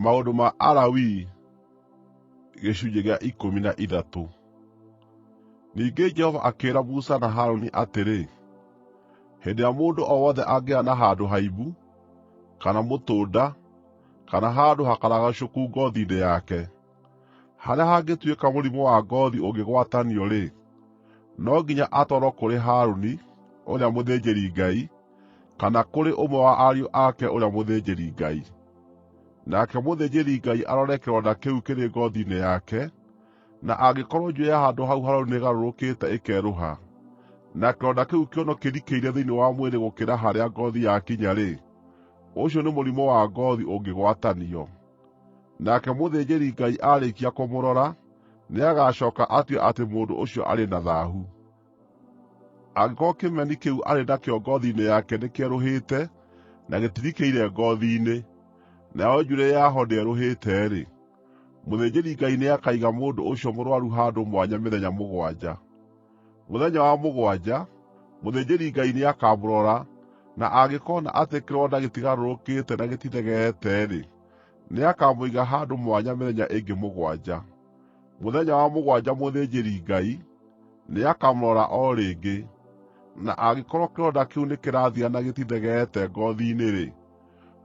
Maũndũ ma Alawii gĩcunjĩ gĩa 13. Ningĩ Jehova akĩĩra Musa na Harũni atĩrĩ, hĩndĩ ĩrĩa mũndũ o wothe angĩgĩa na handũ haimbu, kana mũtũnda, kana handũ hakaragacũku ngoothi-inĩ yake, harĩa hangĩtuĩka mũrimũ wa ngoothi ũngĩgwatanio-rĩ, no nginya atwarwo kũrĩ Harũni ũrĩa mũthĩnjĩri-Ngai, kana kũrĩ ũmwe wa ariũ ake ũrĩa mũthĩnjĩri-Ngai. Nake mũthĩnjĩri-Ngai arore kĩronda kĩu kĩrĩ ngoothi-inĩ yake, na angĩkorwo njuĩrĩ ya handũ hau harũni nĩĩgarũrũkĩte ĩkerũha, na kĩronda kĩu kĩono kĩrikĩire thĩinĩ wa mwĩrĩ gũkĩra harĩa ngoothi yakinya-rĩ, ũcio nĩ mũrimũ wa ngoothi ũngĩgwatanio. Nake mũthĩnjĩri-Ngai aarĩkia kũmũrora, nĩagacooka atue atĩ mũndũ ũcio arĩ na thaahu. Angĩkorwo kĩmeni kĩu arĩ nakĩo ngoothi-inĩ yake nĩkĩerũhĩte na gĩtirikĩire ngoothi-inĩ, nayo njuĩrĩ yaho ndĩerũhĩte-rĩ, mũthĩnjĩri-Ngai nĩakaiga mũndũ ũcio mũrũaru handũ mwanya mĩthenya 7. Mũthenya wa 7, mũthĩnjĩri-Ngai nĩakamũrora, na angĩkoona atĩ kĩronda gĩtigarũrũkĩte na gĩtithegeete-rĩ, nĩakamũiga handũ mwanya mĩthenya ĩngĩ 7. Mũthenya wa 7 mũthĩnjĩri-Ngai nĩakamũrora o rĩngĩ, na angĩkorwo kĩronda kĩu nĩkĩrathira na gĩtithegeete ngoothi-inĩ-rĩ,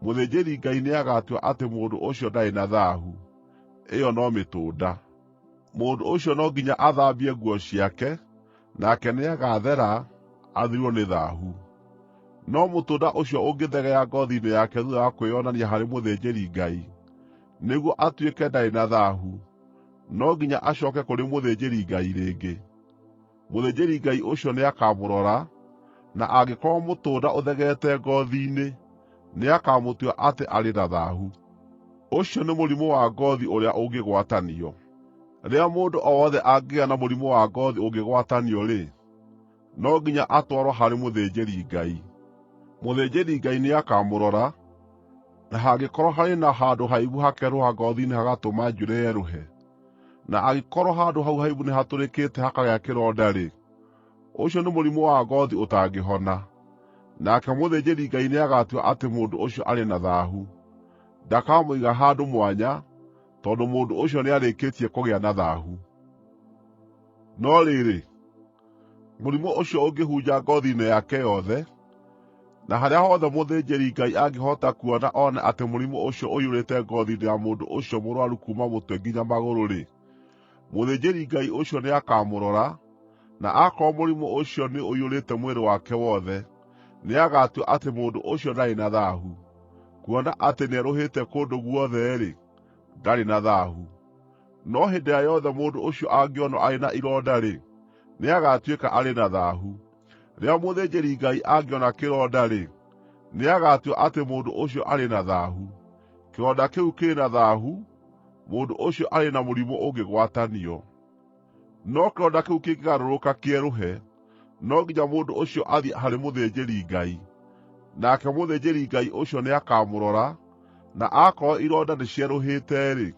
mũthĩnjĩri-Ngai nĩagatua atĩ mũndũ ũcio ndarĩ na thaahu; ĩyo no mĩtũnda. Mũndũ ũcio no nginya athambie nguo ciake, nake nĩagathera, athirwo nĩ thaahu. No mũtũnda ũcio ũngĩthegea ngoothi-inĩ yake thutha wa kwĩonania harĩ mũthĩnjĩri-Ngai, nĩguo atuĩke ndarĩ na thaahu, no nginya acooke kũrĩ mũthĩnjĩri-Ngai rĩngĩ. Mũthĩnjĩri-Ngai ũcio nĩakamũrora, na angĩkorwo mũtũnda ũthegeete ngoothi-inĩ, nĩakamũtua atĩ arĩ na thaahu. Ũcio nĩ mũrimũ wa ngoothi ũrĩa ũngĩgwatanio. Rĩrĩa mũndũ o wothe angĩgĩa na mũrimũ wa ngoothi ũngĩgwatanio-rĩ, no nginya atwarwo harĩ mũthĩnjĩri-Ngai. Mũthĩnjĩri-Ngai nĩakamũrora, na hangĩkorwo harĩ na handũ haimbu hakerũha ngoothi-inĩ hagatũma njuĩrĩ yerũhe, na angĩkorwo handũ hau haimbu nĩhatũrĩkĩte hakagĩa kĩronda-rĩ, ũcio nĩ mũrimũ wa ngoothi ũtangĩhona. Nake mũthĩnjĩri-Ngai nĩagatua atĩ mũndũ ũcio arĩ na thaahu. Ndakamũiga handũ mwanya, tondũ mũndũ ũcio nĩarĩkĩtie kũgĩa na thaahu. No rĩrĩ, mũrimũ ũcio ũngĩhunja ngoothi-inĩ yake yothe, na harĩa hothe mũthĩnjĩri-Ngai angĩhota kuona one atĩ mũrimũ ũcio ũiyũrĩte ngoothi-inĩ ya mũndũ ũcio mũrũaru kuuma mũtwe nginya magũrũ-rĩ, mũthĩnjĩri-Ngai ũcio nĩakamũrora, na akorwo mũrimũ ũcio nĩ ũiyũrĩte mwĩrĩ wake wothe, nĩagatua atĩ mũndũ ũcio ndarĩ na thaahu. Kuona atĩ nĩerũhĩte kũndũ guothe-rĩ, ndarĩ na thaahu. No hĩndĩ ĩrĩa yothe mũndũ ũcio angĩonwo arĩ na ironda-rĩ, nĩagatuĩka arĩ na thaahu. Rĩrĩa mũthĩnjĩri-Ngai angĩona kĩronda-rĩ, nĩagatua atĩ mũndũ ũcio arĩ na thaahu. Kĩronda kĩu kĩrĩ na thaahu, mũndũ ũcio arĩ na mũrimũ ũngĩgwatanio. No kĩronda kĩu kĩngĩgarũrũka kĩerũhe, no nginya mũndũ ũcio athiĩ harĩ mũthĩnjĩri-Ngai. Nake mũthĩnjĩri-Ngai ũcio nĩakamũrora, na akorwo ironda nĩcierũhĩte-rĩ,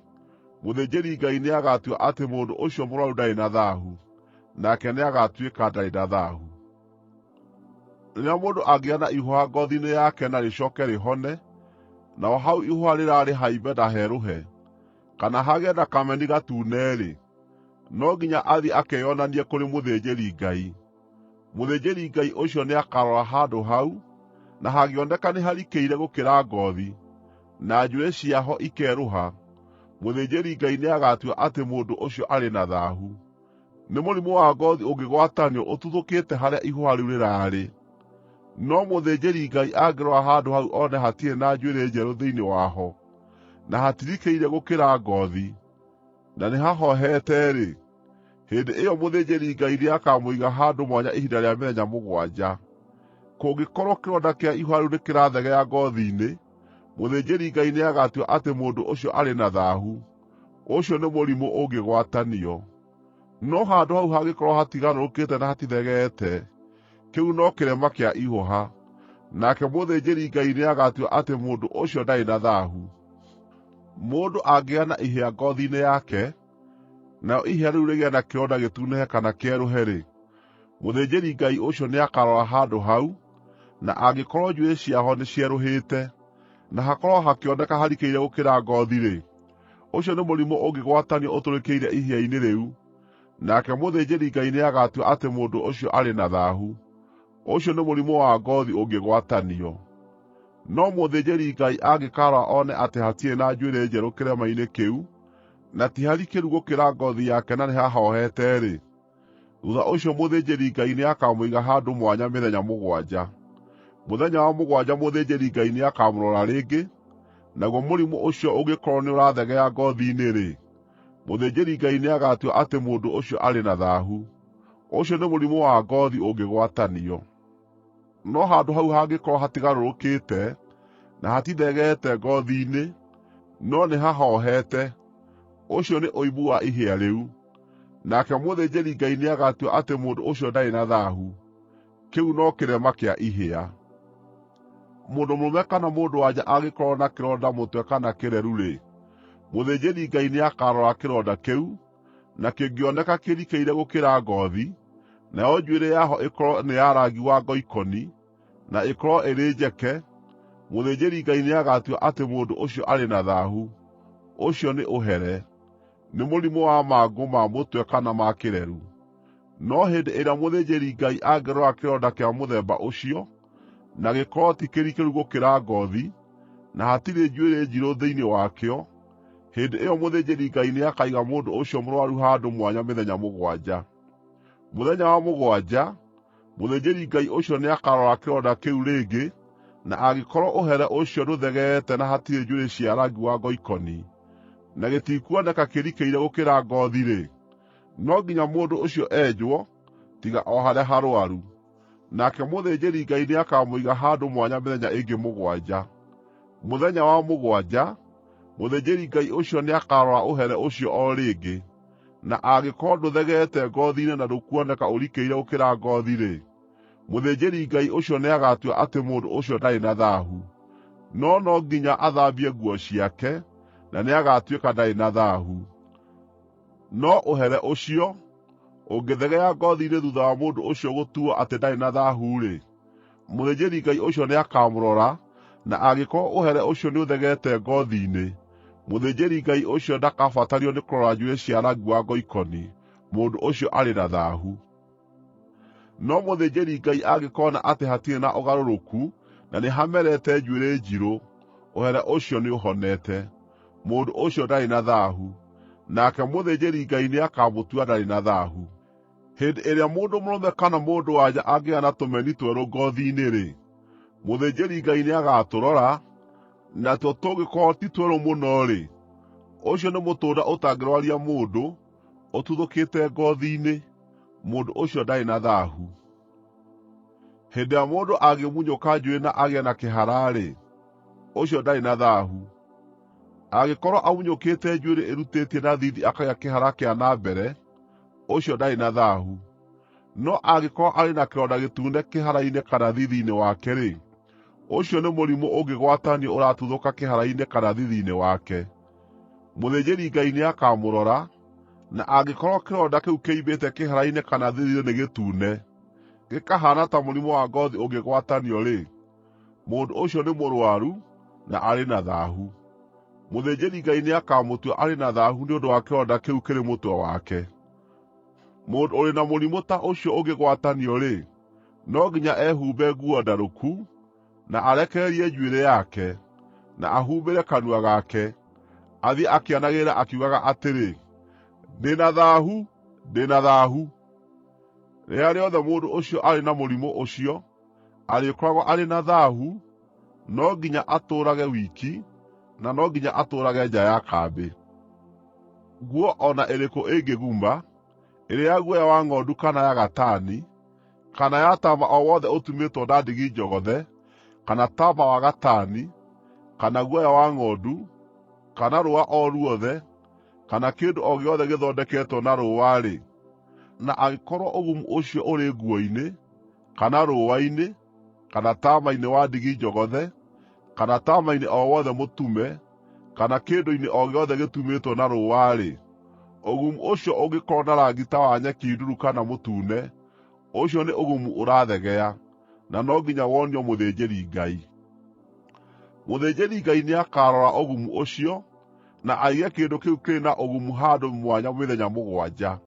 mũthĩnjĩri-Ngai nĩagatua atĩ mũndũ ũcio mũrũaru ndarĩ na thaahu, nake nĩagatuĩka ndarĩ na thaahu. Rĩrĩa mũndũ angĩgĩa na ihũha ngoothi-inĩ yake na rĩcooke rĩhone, naho hau ihũha rĩrarĩ haimbe na herũhe, kana hagĩe na kameni gatune-rĩ, no nginya athiĩ akeyonanie kũrĩ mũthĩnjĩri-Ngai. Mũthĩnjĩri-Ngai ũcio nĩakarora handũ hau, na hangĩoneka nĩ harikĩire gũkĩra ngoothi, na njuĩrĩ ciaho ikerũha, mũthĩnjĩri-Ngai nĩagatua atĩ mũndũ ũcio arĩ na thaahu. Nĩ mũrimũ wa ngoothi ũngĩgwatanio ũtuthũkĩte harĩa ihũha rĩu rĩrarĩ. No mũthĩnjĩri-Ngai angĩrora handũ hau one hatirĩ na njuĩrĩ njerũ thĩinĩ waho, na hatirikĩire gũkĩra ngoothi, na nĩhahohete-rĩ, hĩndĩ ĩyo mũthĩnjĩri-Ngai nĩakamũiga handũ mwanya ihinda rĩa mĩthenya 7. Kũngĩkorwo kĩronda kĩa ihũha rĩu nĩkĩrathegea ngoothi-inĩ, mũthĩnjĩri-Ngai nĩagatua atĩ mũndũ ũcio arĩ na thaahu. Ũcio nĩ mũrimũ ũngĩgwatanio. No handũ hau hangĩkorwo hatigarũrũkĩte na hatithegeete, kĩu no kĩrema kĩa ihũha, nake mũthĩnjĩri-Ngai nĩagatua atĩ mũndũ ũcio ndarĩ na thaahu. Mũndũ angĩgĩa na ihĩa ngoothi-inĩ yake, nayo ihĩa rĩu rĩgĩe na kĩronda gĩtunehe kana kĩerũhe-rĩ, mũthĩnjĩri-Ngai ũcio nĩakarora handũ hau, na angĩkorwo njuĩrĩ ciaho nĩcierũhĩte, na hakorwo hakĩoneka harikĩire gũkĩra ngoothi-rĩ, ũcio nĩ mũrimũ ũngĩgwatanio ũtũrĩkĩire ihĩa-inĩ rĩu, nake mũthĩnjĩri-Ngai nĩagatua atĩ mũndũ ũcio arĩ na thaahu. Ũcio nĩ mũrimũ wa ngoothi ũngĩgwatanio. No mũthĩnjĩri-Ngai angĩkarora one atĩ hatirĩ na njuĩrĩ njerũ kĩrema-inĩ kĩu, na ti harikĩru gũkĩra ngoothi yake na nĩhahohete-rĩ, thutha ũcio mũthĩnjĩri-Ngai nĩakamũiga handũ mwanya mĩthenya mũgwanja. Mũthenya wa mũgwanja mũthĩnjĩri-Ngai nĩakamũrora rĩngĩ, naguo mũrimũ ũcio ũngĩkorwo nĩũrathegea ngoothi-inĩ-rĩ, mũthĩnjĩri-Ngai nĩagatua atĩ mũndũ ũcio arĩ na thaahu. Ũcio nĩ mũrimũ wa ngoothi ũngĩgwatanio. No handũ hau hangĩkorwo hatigarũrũkĩte, na hatithegete ngoothi-inĩ, no nĩhahohete, ũcio nĩ ũimbu wa ihĩa rĩu, nake mũthĩnjĩri-Ngai nĩagatua atĩ mũndũ ũcio ndarĩ na thaahu. Kĩu no kĩrema kĩa ihĩa. Mũndũ mũrũme kana mũndũ-wa-nja angĩkorwo na kĩronda mũtwe kana kĩreru-rĩ, mũthĩnjĩri-Ngai nĩakarora kĩronda kĩu, na kĩngĩoneka kĩrikĩire gũkĩra ngoothi, nayo njuĩrĩ yaho ĩkorwo nĩ ya rangi wa ngoikoni, na ĩkorwo ĩrĩ njeke, mũthĩnjĩri-Ngai nĩagatua atĩ mũndũ ũcio arĩ na thaahu. Ũcio nĩ ũhere, nĩ mũrimũ wa mangũ ma mũtwe kana ma kĩreru. No hĩndĩ ĩrĩa mũthĩnjĩri-Ngai angĩrora kĩronda kĩa mũthemba ũcio, na gĩkorwo ti kĩrikĩru gũkĩra ngoothi, na hatirĩ njuĩrĩ njirũ thĩinĩ wakĩo, hĩndĩ ĩyo mũthĩnjĩri-Ngai nĩakaiga mũndũ ũcio mũrwaru handũ mwanya mĩthenya mũgwanja. Mũthenya wa mũgwanja, mũthĩnjĩri-Ngai ũcio nĩakarora kĩronda kĩu rĩngĩ, na angĩkorwo ũhere ũcio ndũthegeete na hatirĩ njuĩrĩ cia rangi wa ngoikoni, na gĩtikuoneka kĩrikĩire gũkĩra ngoothi-rĩ, no nginya mũndũ ũcio enjwo, tiga o harĩa harwaru. Nake mũthĩnjĩri-Ngai nĩakamũiga handũ mwanya mĩthenya ĩngĩ mũgwanja. Mũthenya wa mũgwanja, mũthĩnjĩri-Ngai ũcio nĩakarora ũhere ũcio o rĩngĩ, na angĩkorwo ndũthegeete ngoothi-inĩ na ndũkuoneka ũrikĩire gũkĩra ngoothi-rĩ, mũthĩnjĩri-Ngai ũcio nĩagatua atĩ mũndũ ũcio ndarĩ na thaahu. No nginya athambie nguo ciake, na nĩagatuĩka ndarĩ na thaahu. No ũhere ũcio ũngĩthegea ngoothi-inĩ thuutha wa mũndũ ũcio gũtuo atĩ ndarĩ na thaahu-rĩ, mũthĩnjĩri-Ngai ũcio nĩakamũrora, na angĩkorwo ũhere ũcio nĩũthegete ngoothi-inĩ, mũthĩnjĩri-Ngai ũcio ndakabatario nĩ kũrora njuĩrĩ cia rangi wa ngoikoni, mũndũ ũcio arĩ na thaahu. No mũthĩnjĩri-Ngai angĩkona atĩ hatirĩ na ũgarũrũku, na nĩhamerete njuĩrĩ njirũ, ũhere ũcio nĩũhonete, mũndũ ũcio ndarĩ na thaahu, nake mũthĩnjĩri-Ngai nĩakamũtua ndarĩ na thaahu. Hĩndĩ ĩrĩa mũndũ mũrũme kana mũndũ-wa-nja angĩgĩa na tũmeni twerũ ngoothi-inĩ-rĩ, mũthĩnjĩri-Ngai nĩagatũrora, natuo tũngĩkorwo ti twerũ mũno-rĩ, ũcio nĩ mũtũnda ũtangĩrwaria mũndũ, ũtuthũkĩte ngoothi-inĩ, mũndũ ũcio ndarĩ na thaahu. Hĩndĩ ĩrĩa mũndũ angĩmunyũka njuĩrĩ na agĩe na kĩhara-rĩ, ũcio ndarĩ na thaahu. Angĩkorwo amunyũkĩte njuĩrĩ ĩrutĩtie na thiithi akagĩa kĩhara kĩa na mbere, ũcio ndarĩ na thaahu. No angĩkorwo arĩ na kĩronda gĩtune kĩhara-inĩ kana thiithi-inĩ wake-rĩ, ũcio nĩ mũrimũ ũngĩgwatanio ũratuthũka kĩhara-inĩ kana thiithi-inĩ wake. Mũthĩnjĩri-Ngai nĩakamũrora, na angĩkorwo kĩronda kĩu kĩimbĩte kĩhara-inĩ kana thiithi-inĩ nĩ gĩtune, gĩkahaana ta mũrimũ wa ngoothi ũngĩgwatanio-rĩ, mũndũ ũcio nĩ mũrwaru na arĩ na thaahu. Mũthĩnjĩri-Ngai nĩakamũtua arĩ na thaahu nĩ ũndũ wa kĩronda kĩu kĩrĩ mũtwe wake. Mũndũ ũrĩ na mũrimũ ta ũcio ũngĩgwatanio-rĩ, no nginya ehumbe nguo ndarũku, na arekererie njuĩrĩ yake, na ahumbĩre kanua gake, athiĩ akĩanagĩrĩra akiugaga atĩrĩ, ndĩ na thaahu, ndĩ na thaahu. Rĩrĩa rĩothe mũndũ ũcio arĩ na mũrimũ ũcio, arĩkoragwo arĩ na thaahu, no nginya atũũrage wiki, na no nginya atũũrage nja ya kambĩ. Nguo ona ĩrĩkũ ĩngĩguma, ĩrĩ ya guoya wa ng'ondu kana ya gatani, kana ya taama o wothe ũtumĩtwo na ndigi njogothe, kana taama wa gatani, kana guoya wa ng'ondu, kana rũũa o ruothe, kana kĩndũ o gĩothe gĩthondeketwo na rũũa-rĩ, na angĩkorwo ũgumu ũcio ũrĩ nguo-inĩ, kana rũũa-inĩ, kana taama-inĩ wa ndigi njogothe, kana taama-inĩ o wothe mũtume, kana kĩndũ-inĩ o gĩothe gĩtumĩtwo na rũũa-rĩ, ũgumu ũcio ũngĩkorwo na rangi ta wa nyeki nduru kana mũtune, ũcio nĩ ũgumu ũrathegea, na no nginya wonio mũthĩnjĩri-Ngai. Mũthĩnjĩri-Ngai nĩakarora ũgumu ũcio, na aige kĩndũ kĩu kĩrĩ na ũgumu handũ mwanya mĩthenya mũgwanja.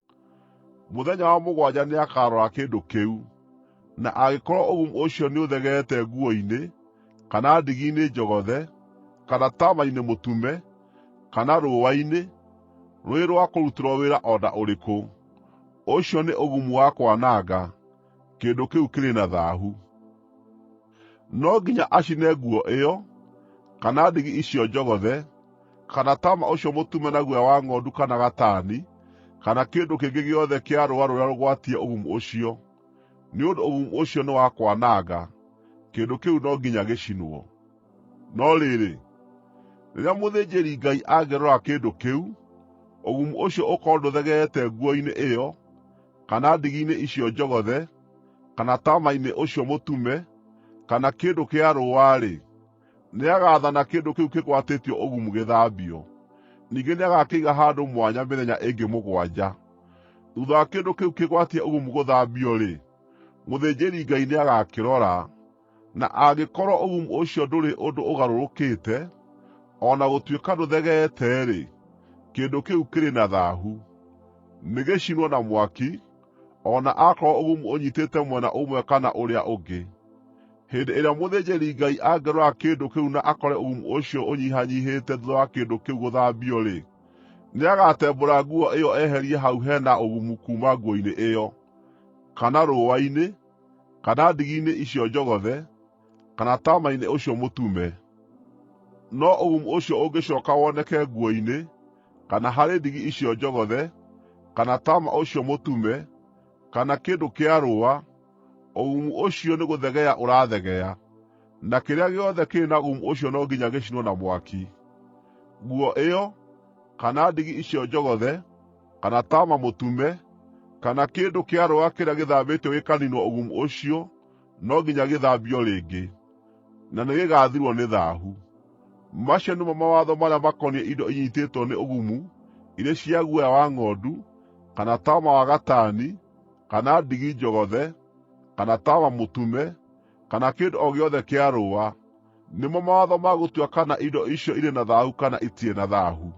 Mũthenya wa mũgwanja nĩakarora kĩndũ kĩu, na angĩkorwo ũgumu ũcio nĩũthegeete nguo-inĩ, kana ndigi-inĩ njogothe, kana taama-inĩ mũtume, kana rũũa-inĩ, rũrĩ rwa kũrutĩrwo wĩra o na ũrĩkũ, ũcio nĩ ũgumu wa kwananga, kĩndũ kĩu kĩrĩ na thaahu. No nginya acine nguo ĩyo, kana ndigi icio njogothe, kana taama ũcio mũtume na guoya wa ng'ondu kana gatani, kana kĩndũ kĩngĩ gĩothe kĩa rũũa rũrĩa rũgwatie ũgumu ũcio, nĩ ũndũ ũgumu ũcio nĩ wa kwananga, kĩndũ kĩu no nginya gĩcinwo. No rĩrĩ, rĩrĩa mũthĩnjĩri-Ngai angĩrora kĩndũ kĩu, ũgumu ũcio ũkorwo ndũthegeete nguo-inĩ ĩyo, kana ndigi-inĩ icio njogothe, kana taama-inĩ ũcio mũtume, kana kĩndũ kĩa rũũa-rĩ, nĩagaathana kĩndũ kĩu kĩgwatĩtio ũgumu gĩthambio. Ningĩ nĩagakĩiga handũ mwanya mĩthenya ĩngĩ mũgwanja. Thuutha wa kĩndũ kĩu kĩgwatie ũgumu gũthambio-rĩ, mũthĩnjĩri-Ngai nĩagakĩrora, na angĩkorwo ũgumu ũcio ndũrĩ ũndũ ũgarũrũkĩte, o na gũtuĩka ndũthegeete-rĩ, kĩndũ kĩu kĩrĩ na thaahu. Nĩgĩcinwo na mwaki, o na akorwo ũgumu ũnyiitĩte mwena ũmwe kana ũrĩa ũngĩ. Hĩndĩ ĩrĩa mũthĩnjĩri-Ngai angĩrora kĩndũ kĩu na akore ũgumu ũcio ũnyihanyiihĩte thuutha wa kĩndũ kĩu gũthambio-rĩ, nĩagatembũra nguo ĩyo eherie hau hena ũgumu kuuma nguo-inĩ ĩyo, kana rũũa-inĩ, kana ndigi-inĩ icio njogothe, kana taama-inĩ ũcio mũtume. No ũgumu ũcio ũngĩcooka woneke nguo-inĩ, kana harĩ ndigi icio njogothe, kana taama ũcio mũtume, kana kĩndũ kĩa rũũa, ũgumu ũcio nĩ gũthegea ũrathegea, na kĩrĩa gĩothe kĩrĩ na ũgumu ũcio no nginya gĩcinwo na mwaki. Nguo ĩyo, kana ndigi icio njogothe, kana taama mũtume, kana kĩndũ kĩa rũũa kĩrĩa gĩthambĩtio gĩkaniinwo ũgumu ũcio, no nginya gĩthambio rĩngĩ, na nĩgĩgathirwo nĩ thaahu. Macio nĩmo mawatho marĩa makoniĩ indo inyiitĩtwo nĩ ũgumu, irĩ cia guoya wa ng'ondu, kana taama wa gatani, kana ndigi njogothe, kana taama mũtume, kana kĩndũ o gĩothe kĩa rũũa. Nĩmo mawatho ma gũtua kana indo icio irĩ na thaahu kana itirĩ na thaahu.